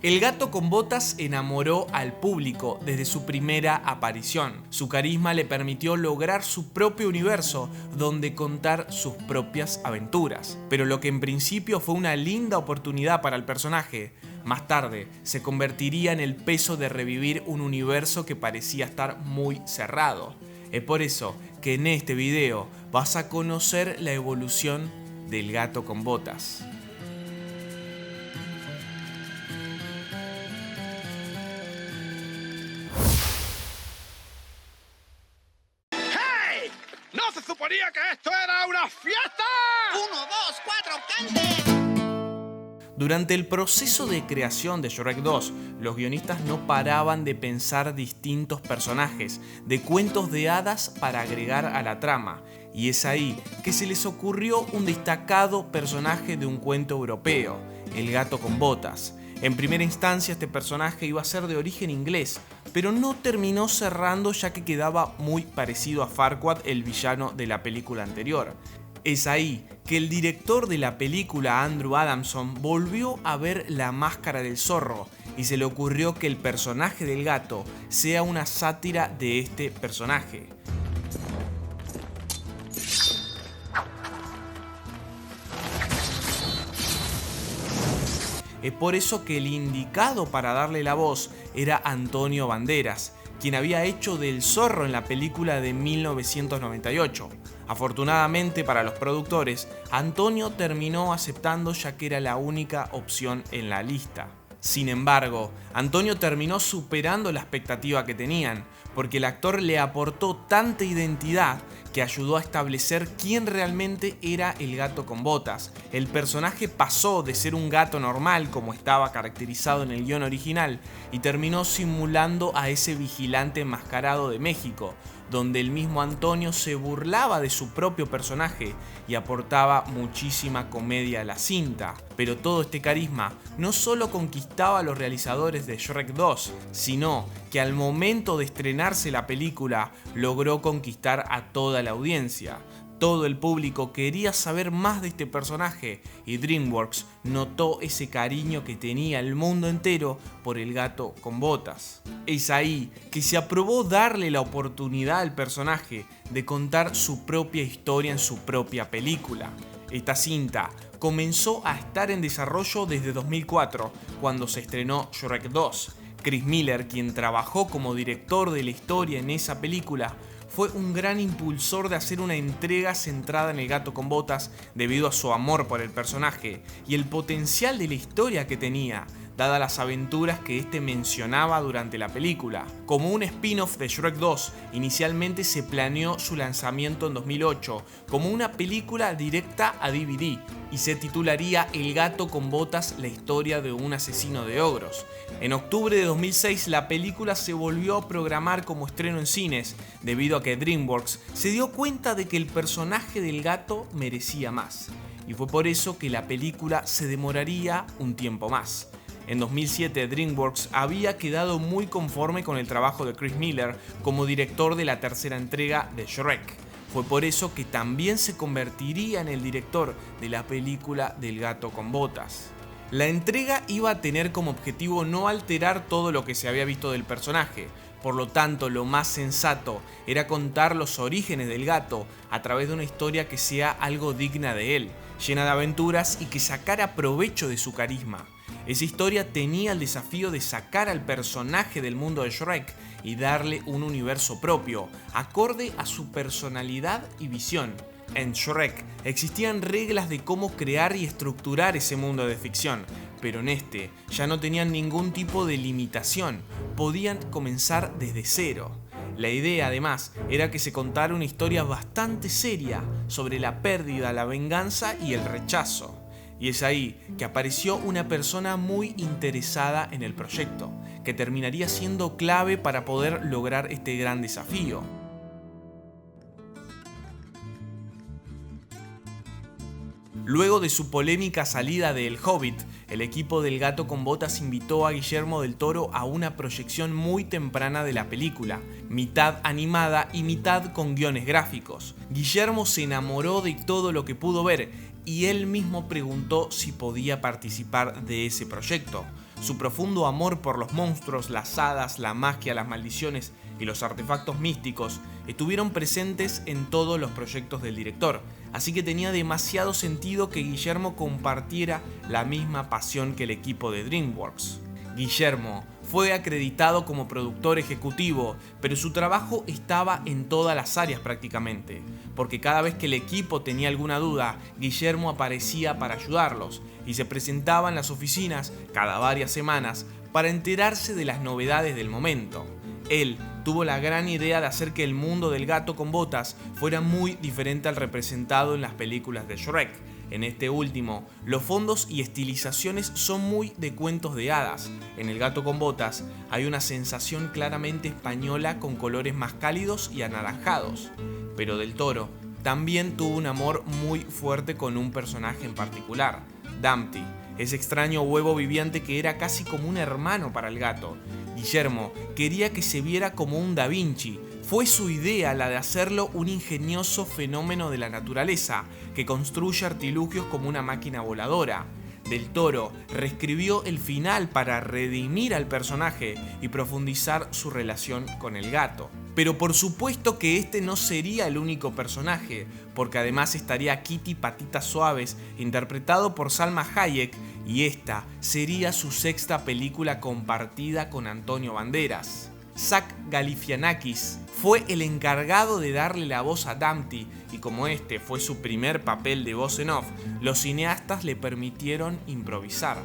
El gato con botas enamoró al público desde su primera aparición. Su carisma le permitió lograr su propio universo donde contar sus propias aventuras. Pero lo que en principio fue una linda oportunidad para el personaje, más tarde se convertiría en el peso de revivir un universo que parecía estar muy cerrado. Es por eso que en este video vas a conocer la evolución del gato con botas. ¿No se suponía que esto era una fiesta? 1, 2, 4, cante. Durante el proceso de creación de Shrek 2, los guionistas no paraban de pensar distintos personajes de cuentos de hadas para agregar a la trama, y es ahí que se les ocurrió un destacado personaje de un cuento europeo, el gato con botas. En primera instancia este personaje iba a ser de origen inglés, pero no terminó cerrando ya que quedaba muy parecido a Farquaad, el villano de la película anterior. Es ahí que el director de la película, Andrew Adamson, volvió a ver La Máscara del Zorro y se le ocurrió que el personaje del gato sea una sátira de este personaje. Es por eso que el indicado para darle la voz era Antonio Banderas, quien había hecho del zorro en la película de 1998. Afortunadamente para los productores, Antonio terminó aceptando ya que era la única opción en la lista. Sin embargo, Antonio terminó superando la expectativa que tenían, porque el actor le aportó tanta identidad que ayudó a establecer quién realmente era el gato con botas. El personaje pasó de ser un gato normal, como estaba caracterizado en el guión original, y terminó simulando a ese vigilante enmascarado de México, donde el mismo Antonio se burlaba de su propio personaje y aportaba muchísima comedia a la cinta. Pero todo este carisma no solo conquistaba a los realizadores de Shrek 2, sino que al momento de estrenarse la película logró conquistar a toda la audiencia. Todo el público quería saber más de este personaje y DreamWorks notó ese cariño que tenía el mundo entero por el gato con botas. Es ahí que se aprobó darle la oportunidad al personaje de contar su propia historia en su propia película. Esta cinta comenzó a estar en desarrollo desde 2004, cuando se estrenó Shrek 2. Chris Miller, quien trabajó como director de la historia en esa película, fue un gran impulsor de hacer una entrega centrada en el gato con botas debido a su amor por el personaje y el potencial de la historia que tenía, dadas las aventuras que este mencionaba durante la película. Como un spin-off de Shrek 2, inicialmente se planeó su lanzamiento en 2008 como una película directa a DVD y se titularía El gato con botas, la historia de un asesino de ogros. En octubre de 2006 la película se volvió a programar como estreno en cines debido a que DreamWorks se dio cuenta de que el personaje del gato merecía más, y fue por eso que la película se demoraría un tiempo más. En 2007 DreamWorks había quedado muy conforme con el trabajo de Chris Miller como director de la tercera entrega de Shrek. Fue por eso que también se convertiría en el director de la película del gato con botas. La entrega iba a tener como objetivo no alterar todo lo que se había visto del personaje, por lo tanto lo más sensato era contar los orígenes del gato a través de una historia que sea algo digna de él, llena de aventuras y que sacara provecho de su carisma. Esa historia tenía el desafío de sacar al personaje del mundo de Shrek y darle un universo propio, acorde a su personalidad y visión. En Shrek existían reglas de cómo crear y estructurar ese mundo de ficción, pero en este ya no tenían ningún tipo de limitación, podían comenzar desde cero. La idea, además, era que se contara una historia bastante seria sobre la pérdida, la venganza y el rechazo. Y es ahí que apareció una persona muy interesada en el proyecto, que terminaría siendo clave para poder lograr este gran desafío. Luego de su polémica salida de El Hobbit, el equipo del Gato con Botas invitó a Guillermo del Toro a una proyección muy temprana de la película, mitad animada y mitad con guiones gráficos. Guillermo se enamoró de todo lo que pudo ver y él mismo preguntó si podía participar de ese proyecto. Su profundo amor por los monstruos, las hadas, la magia, las maldiciones y los artefactos místicos estuvieron presentes en todos los proyectos del director, así que tenía demasiado sentido que Guillermo compartiera la misma pasión que el equipo de DreamWorks. Guillermo fue acreditado como productor ejecutivo, pero su trabajo estaba en todas las áreas prácticamente, porque cada vez que el equipo tenía alguna duda, Guillermo aparecía para ayudarlos y se presentaba en las oficinas cada varias semanas para enterarse de las novedades del momento. Él tuvo la gran idea de hacer que el mundo del gato con botas fuera muy diferente al representado en las películas de Shrek. En este último, los fondos y estilizaciones son muy de cuentos de hadas. En El gato con botas hay una sensación claramente española con colores más cálidos y anaranjados. Pero Del Toro también tuvo un amor muy fuerte con un personaje en particular, Dumpty, ese extraño huevo viviente que era casi como un hermano para el gato. Guillermo quería que se viera como un Da Vinci. Fue su idea la de hacerlo un ingenioso fenómeno de la naturaleza, que construye artilugios como una máquina voladora. Del Toro reescribió el final para redimir al personaje y profundizar su relación con el gato. Pero por supuesto que este no sería el único personaje, porque además estaría Kitty Patitas Suaves, interpretado por Salma Hayek, y esta sería su sexta película compartida con Antonio Banderas. Zach Galifianakis fue el encargado de darle la voz a Dumpty, y como este fue su primer papel de voz en off, los cineastas le permitieron improvisar.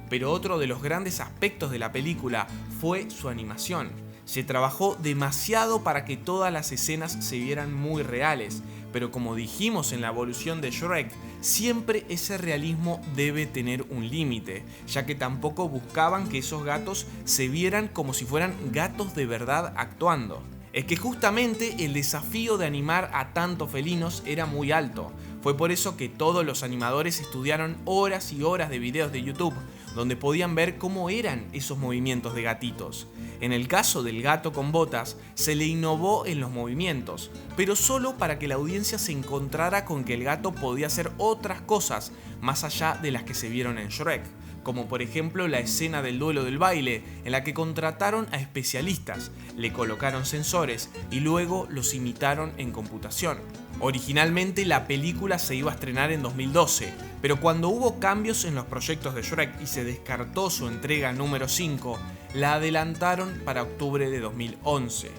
Pero otro de los grandes aspectos de la película fue su animación. Se trabajó demasiado para que todas las escenas se vieran muy reales, pero como dijimos en la evolución de Shrek, siempre ese realismo debe tener un límite, ya que tampoco buscaban que esos gatos se vieran como si fueran gatos de verdad actuando. Es que justamente el desafío de animar a tantos felinos era muy alto. Fue por eso que todos los animadores estudiaron horas y horas de videos de YouTube, donde podían ver cómo eran esos movimientos de gatitos. En el caso del gato con botas, se le innovó en los movimientos, pero solo para que la audiencia se encontrara con que el gato podía hacer otras cosas más allá de las que se vieron en Shrek, como por ejemplo la escena del duelo del baile, en la que contrataron a especialistas, le colocaron sensores y luego los imitaron en computación. Originalmente la película se iba a estrenar en 2012, pero cuando hubo cambios en los proyectos de Shrek y se descartó su entrega número 5, la adelantaron para octubre de 2011.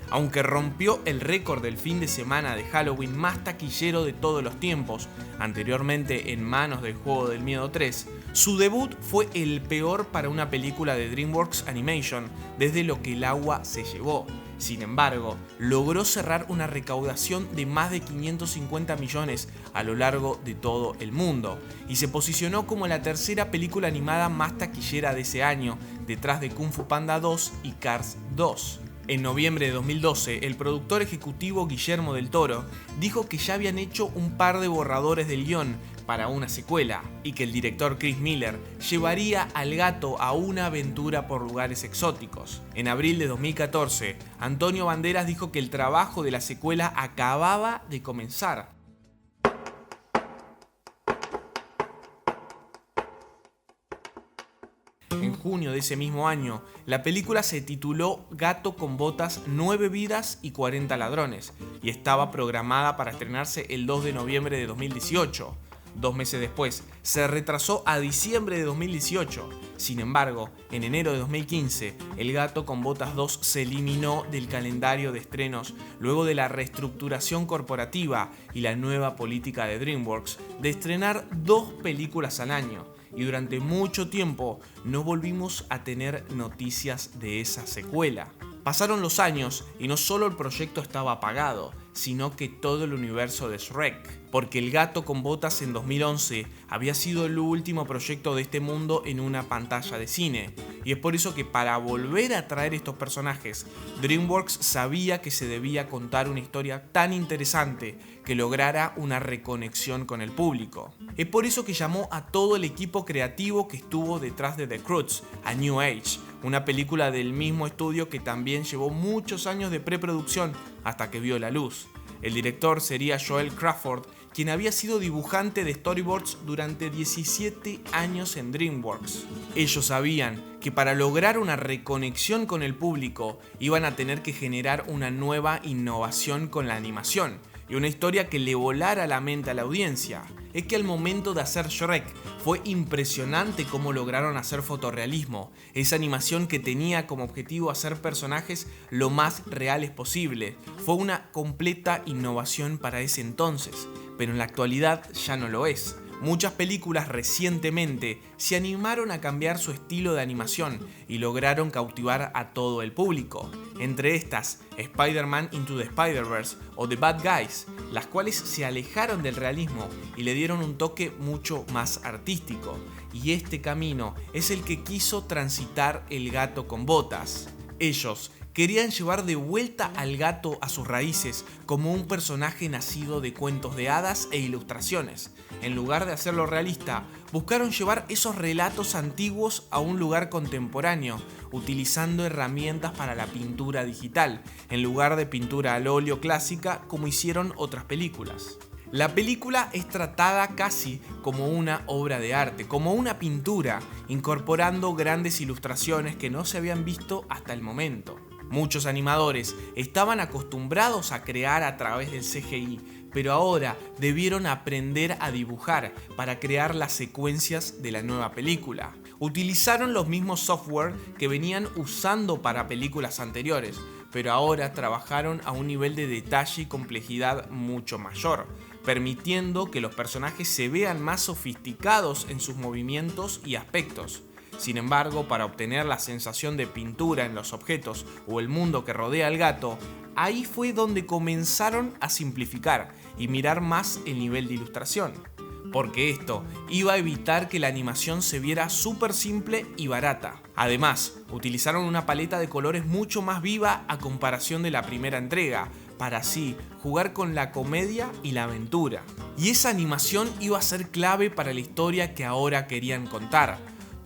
Aunque rompió el récord del fin de semana de Halloween más taquillero de todos los tiempos, anteriormente en manos del Juego del Miedo 3, su debut fue el peor para una película de DreamWorks Animation desde Lo que el agua se llevó. Sin embargo, logró cerrar una recaudación de más de 550 millones a lo largo de todo el mundo y se posicionó como la tercera película animada más taquillera de ese año, detrás de Kung Fu Panda 2 y Cars 2. En noviembre de 2012, el productor ejecutivo Guillermo del Toro dijo que ya habían hecho un par de borradores del guión para una secuela y que el director Chris Miller llevaría al gato a una aventura por lugares exóticos. En abril de 2014, Antonio Banderas dijo que el trabajo de la secuela acababa de comenzar. En junio de ese mismo año, la película se tituló Gato con botas, 9 vidas y 40 ladrones y estaba programada para estrenarse el 2 de noviembre de 2018. 2 meses después, se retrasó a diciembre de 2018. Sin embargo, en enero de 2015, El gato con botas 2 se eliminó del calendario de estrenos luego de la reestructuración corporativa y la nueva política de DreamWorks de estrenar 2 películas al año. Y durante mucho tiempo no volvimos a tener noticias de esa secuela. Pasaron los años y no solo el proyecto estaba apagado, sino que todo el universo de Shrek, porque El gato con botas en 2011 había sido el último proyecto de este mundo en una pantalla de cine, y es por eso que para volver a traer estos personajes, DreamWorks sabía que se debía contar una historia tan interesante que lograra una reconexión con el público. Es por eso que llamó a todo el equipo creativo que estuvo detrás de The Croods, A New Age, una película del mismo estudio que también llevó muchos años de preproducción hasta que vio la luz. El director sería Joel Crawford, quien había sido dibujante de storyboards durante 17 años en DreamWorks. Ellos sabían que para lograr una reconexión con el público iban a tener que generar una nueva innovación con la animación y una historia que le volara la mente a la audiencia. Es que al momento de hacer Shrek fue impresionante cómo lograron hacer fotorrealismo, esa animación que tenía como objetivo hacer personajes lo más reales posible. Fue una completa innovación para ese entonces, pero en la actualidad ya no lo es. Muchas películas recientemente se animaron a cambiar su estilo de animación y lograron cautivar a todo el público. Entre estas, Spider-Man Into the Spider-Verse o The Bad Guys, las cuales se alejaron del realismo y le dieron un toque mucho más artístico. Y este camino es el que quiso transitar El Gato con Botas. Ellos querían llevar de vuelta al gato a sus raíces como un personaje nacido de cuentos de hadas e ilustraciones. En lugar de hacerlo realista, buscaron llevar esos relatos antiguos a un lugar contemporáneo, utilizando herramientas para la pintura digital, en lugar de pintura al óleo clásica como hicieron otras películas. La película es tratada casi como una obra de arte, como una pintura, incorporando grandes ilustraciones que no se habían visto hasta el momento. Muchos animadores estaban acostumbrados a crear a través del CGI, pero ahora debieron aprender a dibujar para crear las secuencias de la nueva película. Utilizaron los mismos software que venían usando para películas anteriores, pero ahora trabajaron a un nivel de detalle y complejidad mucho mayor, permitiendo que los personajes se vean más sofisticados en sus movimientos y aspectos. Sin embargo, para obtener la sensación de pintura en los objetos o el mundo que rodea al gato, ahí fue donde comenzaron a simplificar y mirar más el nivel de ilustración. Porque esto iba a evitar que la animación se viera súper simple y barata. Además, utilizaron una paleta de colores mucho más viva a comparación de la primera entrega, para así jugar con la comedia y la aventura. Y esa animación iba a ser clave para la historia que ahora querían contar.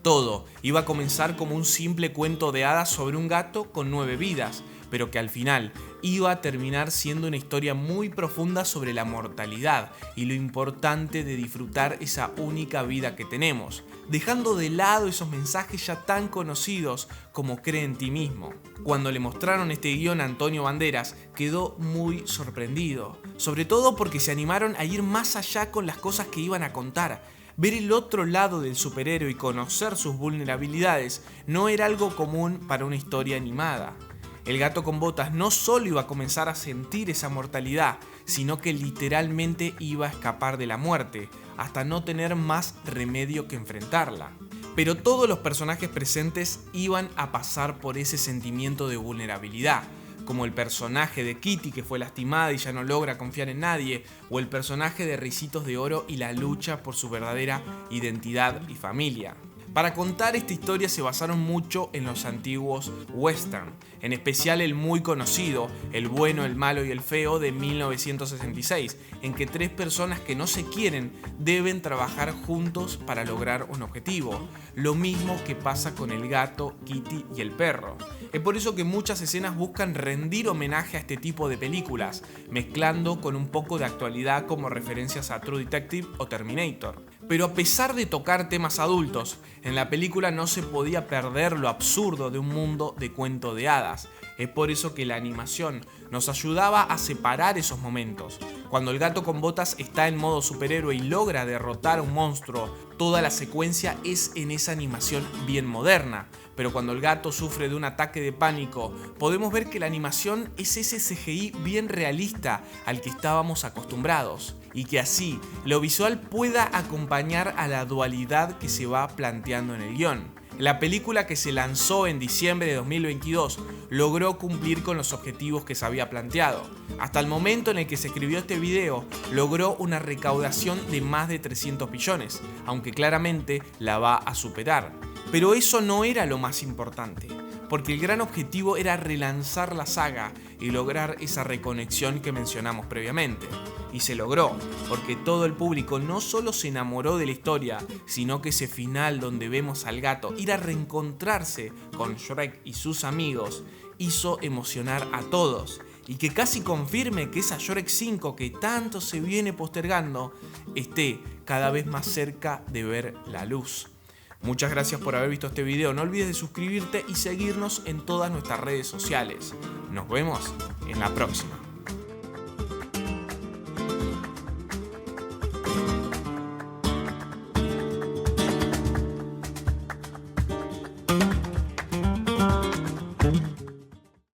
Todo iba a comenzar como un simple cuento de hadas sobre un gato con 9 vidas, pero que al final iba a terminar siendo una historia muy profunda sobre la mortalidad y lo importante de disfrutar esa única vida que tenemos, dejando de lado esos mensajes ya tan conocidos como cree en ti mismo. Cuando le mostraron este guión a Antonio Banderas, quedó muy sorprendido, sobre todo porque se animaron a ir más allá con las cosas que iban a contar. Ver el otro lado del superhéroe y conocer sus vulnerabilidades no era algo común para una historia animada. El Gato con Botas no solo iba a comenzar a sentir esa mortalidad, sino que literalmente iba a escapar de la muerte, hasta no tener más remedio que enfrentarla. Pero todos los personajes presentes iban a pasar por ese sentimiento de vulnerabilidad, como el personaje de Kitty, que fue lastimada y ya no logra confiar en nadie, o el personaje de Ricitos de Oro y la lucha por su verdadera identidad y familia. Para contar esta historia se basaron mucho en los antiguos western, en especial el muy conocido El bueno, el malo y el feo de 1966, en que 3 personas que no se quieren deben trabajar juntos para lograr un objetivo, lo mismo que pasa con el gato, Kitty y el perro. Es por eso que muchas escenas buscan rendir homenaje a este tipo de películas, mezclando con un poco de actualidad como referencias a True Detective o Terminator. Pero a pesar de tocar temas adultos, en la película no se podía perder lo absurdo de un mundo de cuento de hadas. Es por eso que la animación nos ayudaba a separar esos momentos. Cuando el Gato con Botas está en modo superhéroe y logra derrotar a un monstruo, toda la secuencia es en esa animación bien moderna. Pero cuando el gato sufre de un ataque de pánico, podemos ver que la animación es ese CGI bien realista al que estábamos acostumbrados, y que así lo visual pueda acompañar a la dualidad que se va planteando en el guión. La película, que se lanzó en diciembre de 2022, logró cumplir con los objetivos que se había planteado. Hasta el momento en el que se escribió este video, logró una recaudación de más de 300 millones, aunque claramente la va a superar. Pero eso no era lo más importante, porque el gran objetivo era relanzar la saga y lograr esa reconexión que mencionamos previamente. Y se logró, porque todo el público no solo se enamoró de la historia, sino que ese final donde vemos al gato ir a reencontrarse con Shrek y sus amigos hizo emocionar a todos. y que casi confirme que esa Yorex 5 que tanto se viene postergando esté cada vez más cerca de ver la luz. Muchas gracias por haber visto este video, no olvides de suscribirte y seguirnos en todas nuestras redes sociales. Nos vemos en la próxima.